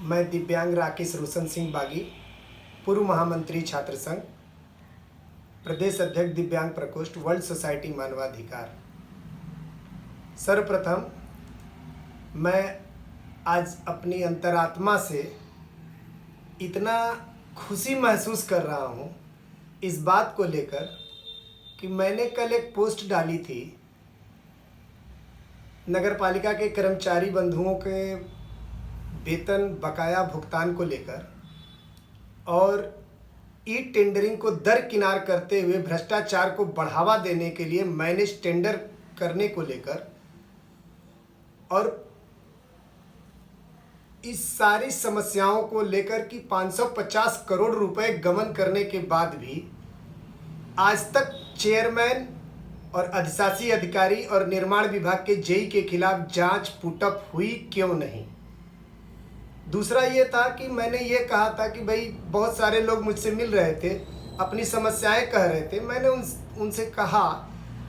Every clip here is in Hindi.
मैं दिव्यांग राकेश रोशन सिंह बागी, पूर्व महामंत्री छात्र संघ, प्रदेश अध्यक्ष दिव्यांग प्रकोष्ठ, वर्ल्ड सोसाइटी मानवाधिकार। सर्वप्रथम मैं आज अपनी अंतरात्मा से इतना खुशी महसूस कर रहा हूँ इस बात को लेकर कि मैंने कल एक पोस्ट डाली थी नगर पालिका के कर्मचारी बंधुओं के वेतन बकाया भुगतान को लेकर और ई टेंडरिंग को दरकिनार करते हुए भ्रष्टाचार को बढ़ावा देने के लिए मैनेज टेंडर करने को लेकर और इस सारी समस्याओं को लेकर कि 550 करोड़ रुपए गबन करने के बाद भी आज तक चेयरमैन और अधिशासी अधिकारी और निर्माण विभाग के जेई के खिलाफ जांच पुटअप हुई क्यों नहीं। दूसरा ये था कि मैंने ये कहा था कि भाई बहुत सारे लोग मुझसे मिल रहे थे, अपनी समस्याएं कह रहे थे, मैंने उनसे कहा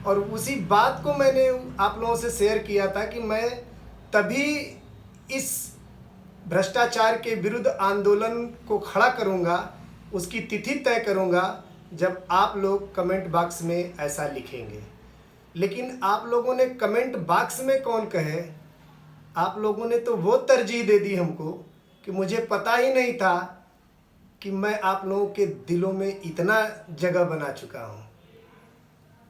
और उसी बात को मैंने आप लोगों से शेयर किया था कि मैं तभी इस भ्रष्टाचार के विरुद्ध आंदोलन को खड़ा करूंगा, उसकी तिथि तय करूंगा जब आप लोग कमेंट बॉक्स में ऐसा लिखेंगे। लेकिन आप लोगों ने कमेंट बॉक्स में कौन कहे, आप लोगों ने तो वो तरजीह दे दी हमको कि मुझे पता ही नहीं था कि मैं आप लोगों के दिलों में इतना जगह बना चुका हूँ।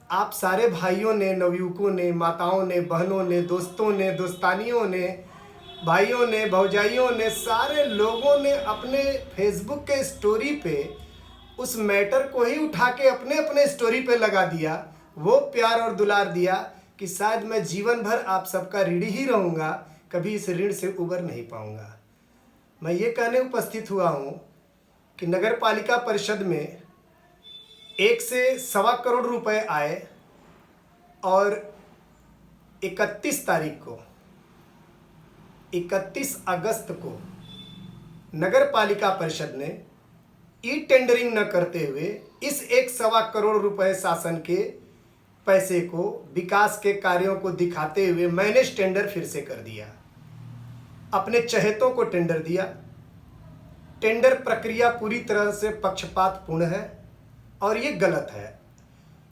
आप सारे भाइयों ने, नवयुवकों ने, माताओं ने, बहनों ने, दोस्तों ने, दोस्तानियों ने, भाइयों ने, भौजाइयों ने, सारे लोगों ने अपने फेसबुक के स्टोरी पे उस मैटर को ही उठा के अपने अपने स्टोरी पे लगा दिया, वो प्यार और दुलार दिया कि शायद मैं जीवन भर आप सबका ऋणी ही रहूँगा, कभी इस ऋण से उबर नहीं पाऊँगा। मैं ये कहने उपस्थित हुआ हूँ कि नगर पालिका परिषद में 1 से सवा करोड़ रुपए आए और 31 तारीख को 31 अगस्त को नगर पालिका परिषद ने ई टेंडरिंग न करते हुए इस 1 सवा करोड़ रुपए शासन के पैसे को विकास के कार्यों को दिखाते हुए मैनेज टेंडर फिर से कर दिया। अपने चहेतों को टेंडर दिया। टेंडर प्रक्रिया पूरी तरह से पक्षपातपूर्ण है और ये गलत है।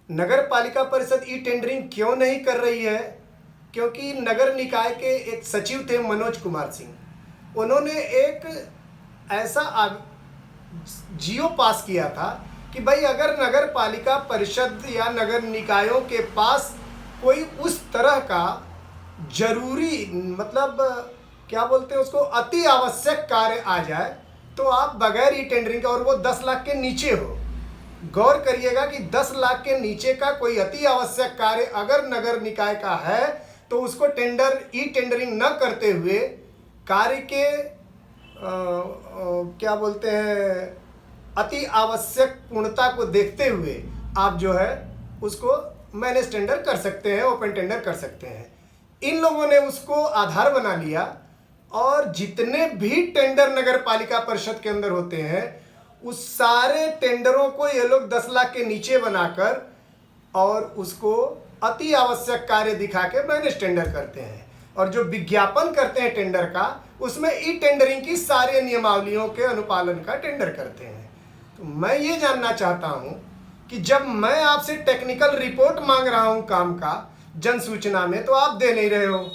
नगर पालिका परिषद ई टेंडरिंग क्यों नहीं कर रही है? क्योंकि नगर निकाय के एक सचिव थे मनोज कुमार सिंह, उन्होंने एक ऐसा जियो पास किया था कि भाई अगर नगर पालिका परिषद या नगर निकायों के पास कोई उस तरह का जरूरी मतलब क्या बोलते हैं उसको अति आवश्यक कार्य आ जाए तो आप बगैर ई टेंडरिंग का, और वो 10 लाख के नीचे हो, गौर करिएगा कि 10 लाख के नीचे का कोई अति आवश्यक कार्य अगर नगर निकाय का है तो उसको ई टेंडरिंग न करते हुए कार्य के क्या बोलते हैं अति आवश्यक पूर्णता को देखते हुए आप जो है उसको मैनेज टेंडर कर सकते हैं, ओपन टेंडर कर सकते हैं। इन लोगों ने उसको आधार बना लिया और जितने भी टेंडर नगर पालिका परिषद के अंदर होते हैं उस सारे टेंडरों को ये लोग 10 लाख के नीचे बनाकर और उसको अति आवश्यक कार्य दिखा के मैनेज टेंडर करते हैं। और जो विज्ञापन करते हैं टेंडर का, उसमें ई टेंडरिंग की सारे नियमावलियों के अनुपालन का टेंडर करते हैं। तो मैं ये जानना चाहता हूं कि जब मैं आपसे टेक्निकल रिपोर्ट मांग रहा हूं काम का जन सूचना में, तो आप दे नहीं रहे हो।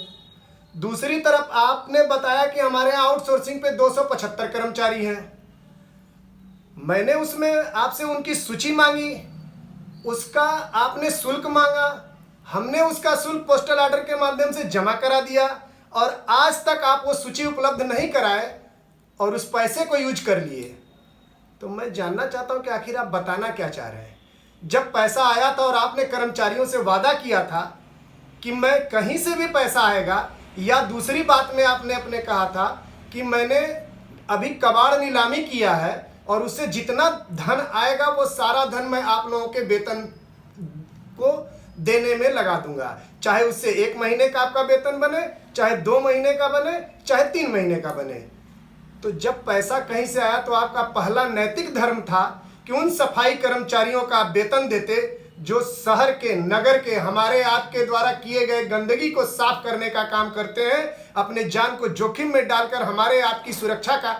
दूसरी तरफ आपने बताया कि हमारे यहाँ आउटसोर्सिंग पे 275 कर्मचारी हैं। मैंने उसमें आपसे उनकी सूची मांगी, उसका आपने शुल्क मांगा, हमने उसका शुल्क पोस्टल ऑर्डर के माध्यम से जमा करा दिया और आज तक आप वो सूची उपलब्ध नहीं कराए और उस पैसे को यूज कर लिए। तो मैं जानना चाहता हूं कि आखिर आप बताना क्या चाह रहे हैं। जब पैसा आया था और आपने कर्मचारियों से वादा किया था कि मैं कहीं से भी पैसा आएगा, या दूसरी बात में आपने अपने कहा था कि मैंने अभी कबाड़ नीलामी किया है और उससे जितना धन आएगा वो सारा धन मैं आप लोगों के वेतन को देने में लगा दूंगा, चाहे उससे 1 महीने का आपका वेतन बने, चाहे 2 महीने का बने, चाहे 3 महीने का बने। तो जब पैसा कहीं से आया तो आपका पहला नैतिक धर्म था कि उन सफाई कर्मचारियों का वेतन देते जो शहर के, नगर के, हमारे आपके द्वारा किए गए गंदगी को साफ करने का काम करते हैं, अपने जान को जोखिम में डालकर हमारे आपकी सुरक्षा का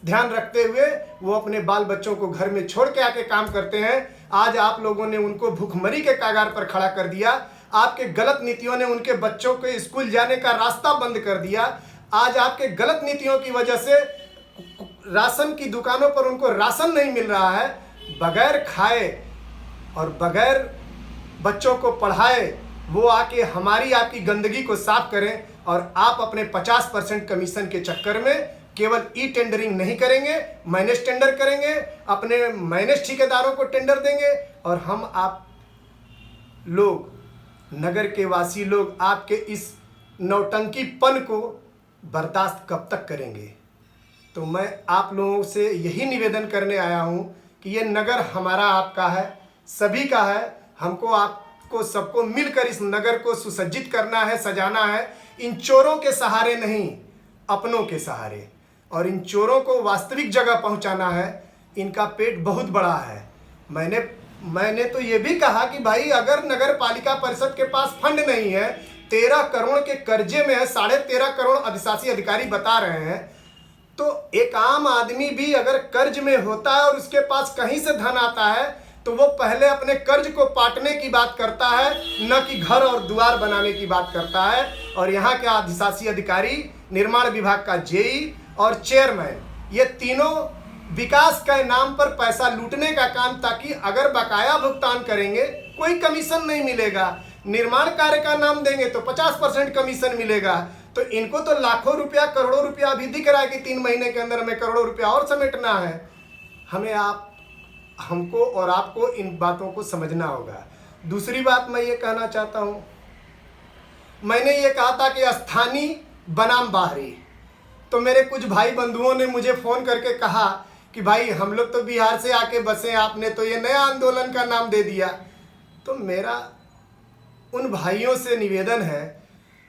ध्यान रखते हुए वो अपने बाल बच्चों को घर में छोड़ के आके काम करते हैं। आज आप लोगों ने उनको भूखमरी के कगार पर खड़ा कर दिया। आपके गलत नीतियों ने उनके बच्चों के स्कूल जाने का रास्ता बंद कर दिया। आज आपके गलत नीतियों की वजह से राशन की दुकानों पर उनको राशन नहीं मिल रहा है। बगैर खाए और बगैर बच्चों को पढ़ाए वो आके हमारी आपकी गंदगी को साफ करें, और आप अपने 50% कमीशन के चक्कर में केवल ई टेंडरिंग नहीं करेंगे, मैनेज टेंडर करेंगे, अपने मैनेज ठेकेदारों को टेंडर देंगे, और हम आप लोग, नगर के वासी लोग, आपके इस नौटंकीपन को बर्दाश्त कब तक करेंगे। तो मैं आप लोगों से यही निवेदन करने आया हूँ कि ये नगर हमारा आपका है, सभी का है। हमको आपको सबको मिलकर इस नगर को सुसज्जित करना है, सजाना है, इन चोरों के सहारे नहीं, अपनों के सहारे। और इन चोरों को वास्तविक जगह पहुंचाना है। इनका पेट बहुत बड़ा है। मैंने तो ये भी कहा कि भाई अगर नगर पालिका परिषद के पास फंड नहीं है, 13 करोड़ के कर्जे में है, 13.5 करोड़ अधिशासी अधिकारी बता रहे हैं, तो एक आम आदमी भी अगर कर्ज में होता है और उसके पास कहीं से धन आता है तो वो पहले अपने कर्ज को पाटने की बात करता है, न कि घर और द्वार बनाने की बात करता है। और यहाँ के अधिशासी अधिकारी, निर्माण विभाग का जेई और चेयरमैन, ये तीनों विकास के नाम पर पैसा लूटने का काम, ताकि अगर बकाया भुगतान करेंगे कोई कमीशन नहीं मिलेगा, निर्माण कार्य का नाम देंगे तो 50% कमीशन मिलेगा। तो इनको तो लाखों रुपया, करोड़ों रुपया अभी दिख रहा है कि 3 महीने के अंदर हमें करोड़ों रुपया और समेटना है। हमको और आपको इन बातों को समझना होगा। दूसरी बात मैं ये कहना चाहता हूँ, मैंने ये कहा था कि स्थानीय बनाम बाहरी, तो मेरे कुछ भाई बंधुओं ने मुझे फ़ोन करके कहा कि भाई हम लोग तो बिहार से आके बसे, आपने तो ये नया आंदोलन का नाम दे दिया। तो मेरा उन भाइयों से निवेदन है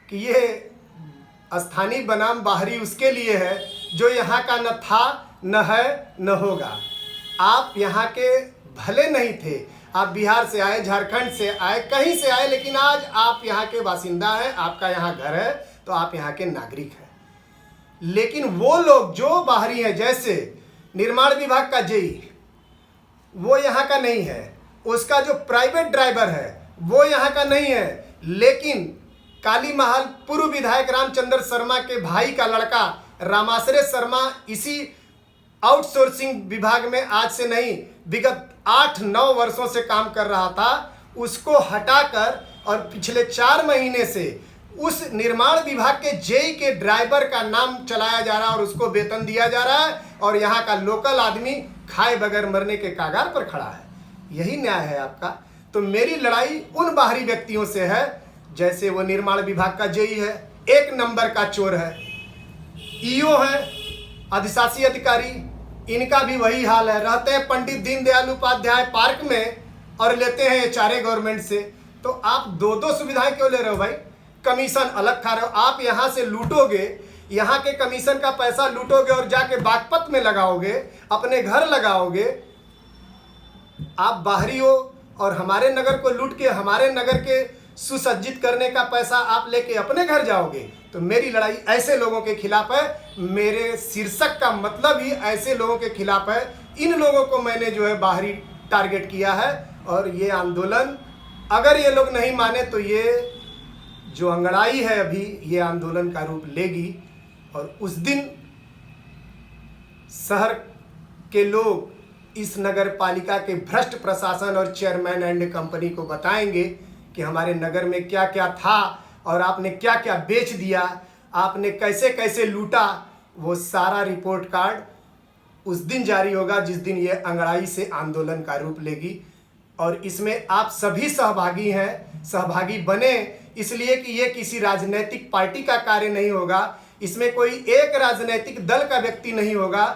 कि ये स्थानीय बनाम बाहरी उसके लिए है जो यहाँ का न था, न है, न होगा। आप यहाँ के भले नहीं थे, आप बिहार से आए, झारखंड से आए, कहीं से आए, लेकिन आज आप यहाँ के बासिंदा हैं, आपका यहाँ घर है, तो आप यहाँ के नागरिक हैं। लेकिन वो लोग जो बाहरी हैं, जैसे निर्माण विभाग का जेई, वो यहाँ का नहीं है, उसका जो प्राइवेट ड्राइवर है वो यहाँ का नहीं है, लेकिन काली महल पूर्व विधायक रामचंद्र शर्मा के भाई का लड़का रामाश्रय शर्मा इसी आउटसोर्सिंग विभाग में आज से नहीं, विगत 8-9 वर्षों से काम कर रहा था। उसको हटाकर और पिछले 4 महीने से उस निर्माण विभाग के जेई के ड्राइवर का नाम चलाया जा रहा है और उसको वेतन दिया जा रहा है, और यहाँ का लोकल आदमी खाए बगैर मरने के कागार पर खड़ा है। यही न्याय है आपका। तो मेरी लड़ाई उन बाहरी व्यक्तियों से है, जैसे वो निर्माण विभाग का जेई है, 1 नंबर का चोर है, ईओ है, अधिशासी अधिकारी, इनका भी वही हाल है। रहते हैं पंडित दीनदयाल उपाध्याय पार्क में और लेते हैं एचआरए गवर्नमेंट से। तो आप 2-2 सुविधाएं क्यों ले रहे हो भाई? कमीशन अलग खा रहे हो। आप यहाँ से लूटोगे, यहाँ के कमीशन का पैसा लूटोगे और जाके बागपत में लगाओगे, अपने घर लगाओगे। आप बाहरी हो और हमारे नगर को लूट के हमारे नगर के सुसज्जित करने का पैसा आप लेके अपने घर जाओगे। तो मेरी लड़ाई ऐसे लोगों के खिलाफ है। मेरे शीर्षक का मतलब ही ऐसे लोगों के खिलाफ है। इन लोगों को मैंने जो है बाहरी टारगेट किया है, और ये आंदोलन अगर ये लोग नहीं माने तो ये जो अंगड़ाई है अभी, ये आंदोलन का रूप लेगी। और उस दिन शहर के लोग इस नगर पालिका के भ्रष्ट प्रशासन और चेयरमैन एंड कंपनी को बताएंगे कि हमारे नगर में क्या क्या था और आपने क्या क्या बेच दिया, आपने कैसे कैसे लूटा। वो सारा रिपोर्ट कार्ड उस दिन जारी होगा जिस दिन ये अंगड़ाई से आंदोलन का रूप लेगी। और इसमें आप सभी सहभागी हैं, सहभागी बने, इसलिए कि ये किसी राजनीतिक पार्टी का कार्य नहीं होगा, इसमें कोई एक राजनीतिक दल का व्यक्ति नहीं होगा,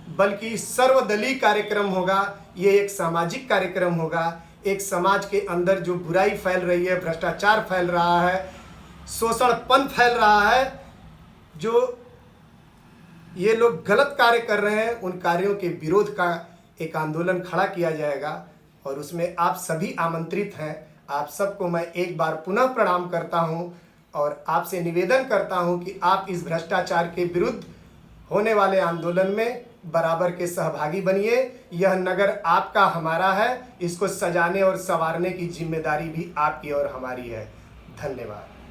बल्कि सर्वदलीय कार्यक्रम होगा। ये एक सामाजिक कार्यक्रम होगा। एक समाज के अंदर जो बुराई फैल रही है, भ्रष्टाचार फैल रहा है, शोषणपन फैल रहा है, जो ये लोग गलत कार्य कर रहे हैं, उन कार्यों के विरोध का एक आंदोलन खड़ा किया जाएगा। और उसमें आप सभी आमंत्रित हैं। आप सबको मैं एक बार पुनः प्रणाम करता हूं और आपसे निवेदन करता हूं कि आप इस भ्रष्टाचार के विरुद्ध होने वाले आंदोलन में बराबर के सहभागी बनिए। यह नगर आपका, हमारा है। इसको सजाने और संवारने की जिम्मेदारी भी आपकी और हमारी है। धन्यवाद।